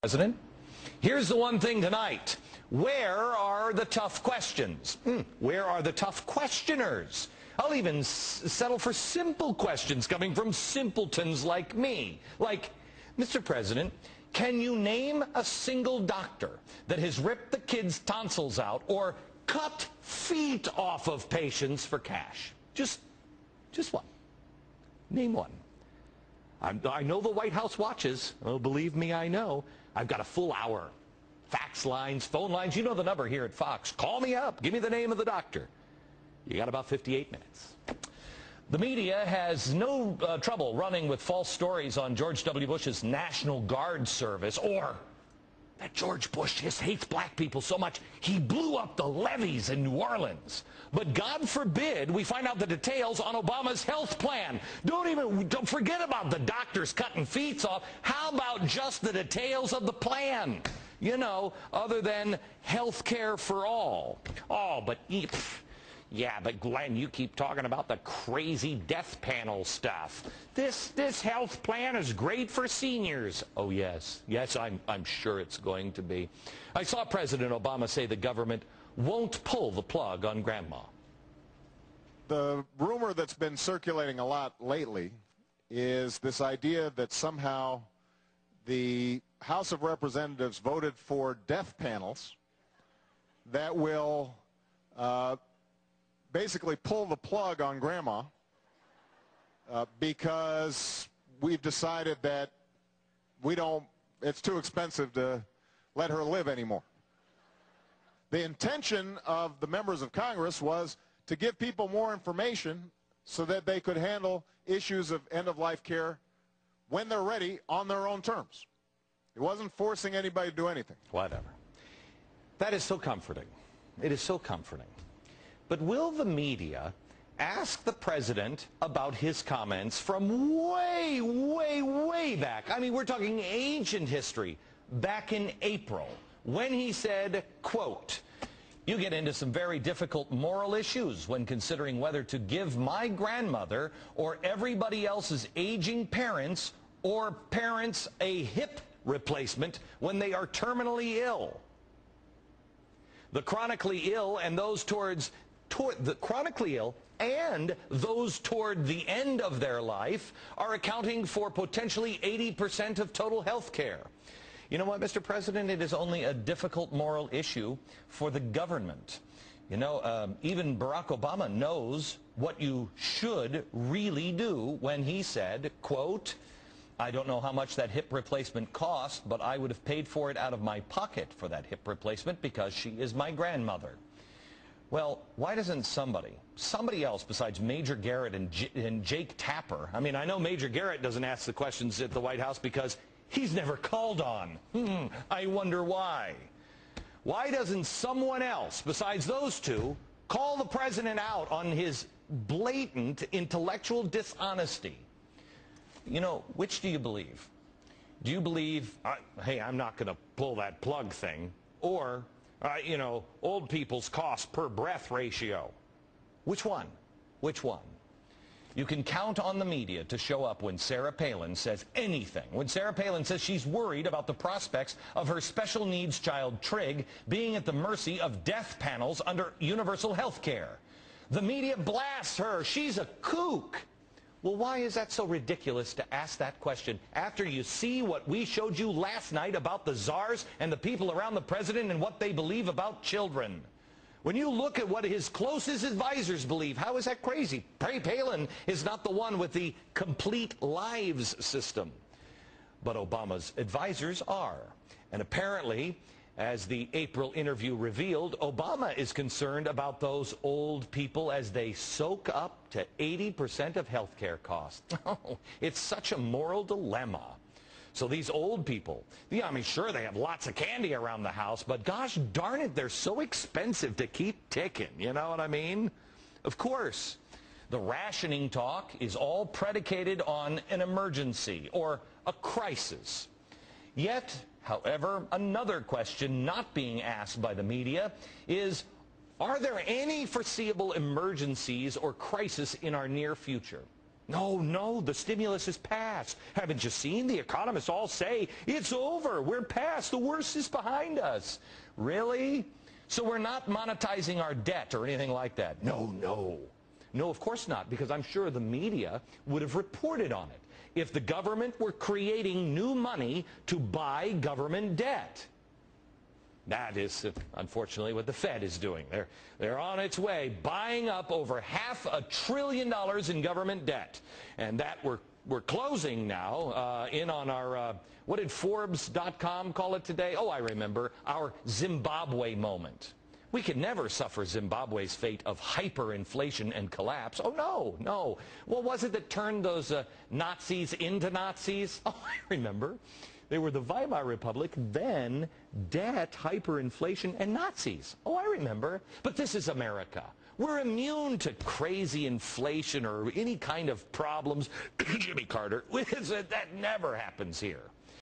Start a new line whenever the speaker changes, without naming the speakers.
President. Here's the one thing tonight. Where are the tough questions? Where are the tough questioners? I'll even settle for simple questions coming from simpletons like me. Like, Mr. President, can you name a single doctor that has ripped the kids' tonsils out or cut feet off of patients for cash? Just one. Name one. I know the White House watches. Oh, believe me, I know. I've got a full hour. Fax lines, phone lines. You know the number here at Fox. Call me up. Give me the name of the doctor. You got about 58 minutes. The media has no trouble running with false stories on George W. Bush's National Guard service, or that George Bush just hates black people so much he blew up the levees in New Orleans. But God forbid we find out the details on Obama's health plan. Don't forget about the doctors cutting feet off. How about just the details of the plan? You know, other than health care for all. Oh, but yeah, but Glenn, you keep talking about the crazy death panel stuff. This health plan is great for seniors. Oh, yes. Yes, I'm sure it's going to be. I saw President Obama say the government won't pull the plug on Grandma.
The rumor that's been circulating a lot lately is this idea that somehow the House of Representatives voted for death panels that will basically pull the plug on Grandma because we've decided that it's too expensive to let her live anymore. The intention of the members of Congress was to give people more information so that they could handle issues of end-of-life care when they're ready on their own terms. It wasn't forcing anybody to do anything.
Whatever. That is so comforting. It is so comforting. But will the media ask the president about his comments from way, way, way back? I mean, we're talking ancient history, back in April, when he said, quote, "You get into some very difficult moral issues when considering whether to give my grandmother or everybody else's aging parents or parents a hip replacement when they are terminally ill. The chronically ill and those toward the end of their life are accounting for potentially 80% of total health care." You know what, Mr. President? It is only a difficult moral issue for the government. You know, even Barack Obama knows what you should really do when he said, quote, "I don't know how much that hip replacement cost, but I would have paid for it out of my pocket for that hip replacement because she is my grandmother." Well, why doesn't somebody else besides Major Garrett and Jake Tapper? I mean, I know Major Garrett doesn't ask the questions at the White House because he's never called on. I wonder why. Why doesn't someone else besides those two call the president out on his blatant intellectual dishonesty? You know, which do you believe? Do you believe, hey, I'm not going to pull that plug thing, or, you know, old people's cost per breath ratio? Which one? Which one? You can count on the media to show up when Sarah Palin says anything. When Sarah Palin says she's worried about the prospects of her special needs child, Trig, being at the mercy of death panels under universal health care. The media blasts her. She's a kook. Well, why is that so ridiculous to ask that question after you see what we showed you last night about the czars and the people around the president and what they believe about children? When you look at what his closest advisors believe, how is that crazy? Palin is not the one with the complete lives system. But Obama's advisors are. And apparently, as the April interview revealed, Obama is concerned about those old people as they soak up to 80% of health care costs. Oh, it's such a moral dilemma. So these old people, yeah, I mean, sure, they have lots of candy around the house, but gosh darn it, they're so expensive to keep ticking. You know what I mean? Of course, the rationing talk is all predicated on an emergency or a crisis. Yet, however, another question not being asked by the media is, are there any foreseeable emergencies or crises in our near future? No, the stimulus is passed. Haven't you seen? The economists all say it's over. We're past. The worst is behind us. Really? So we're not monetizing our debt or anything like that? No, of course not, because I'm sure the media would have reported on it if the government were creating new money to buy government debt. That is, unfortunately, what the Fed is doing. They're on its way, buying up over $500 billion in government debt. And that we're closing now in on our, what did Forbes.com call it today? Oh, I remember, our Zimbabwe moment. We could never suffer Zimbabwe's fate of hyperinflation and collapse. Oh, no. What was it that turned those Nazis into Nazis? Oh, I remember. They were the Weimar Republic, then debt, hyperinflation, and Nazis. Oh, I remember. But this is America. We're immune to crazy inflation or any kind of problems. Jimmy Carter, that never happens here.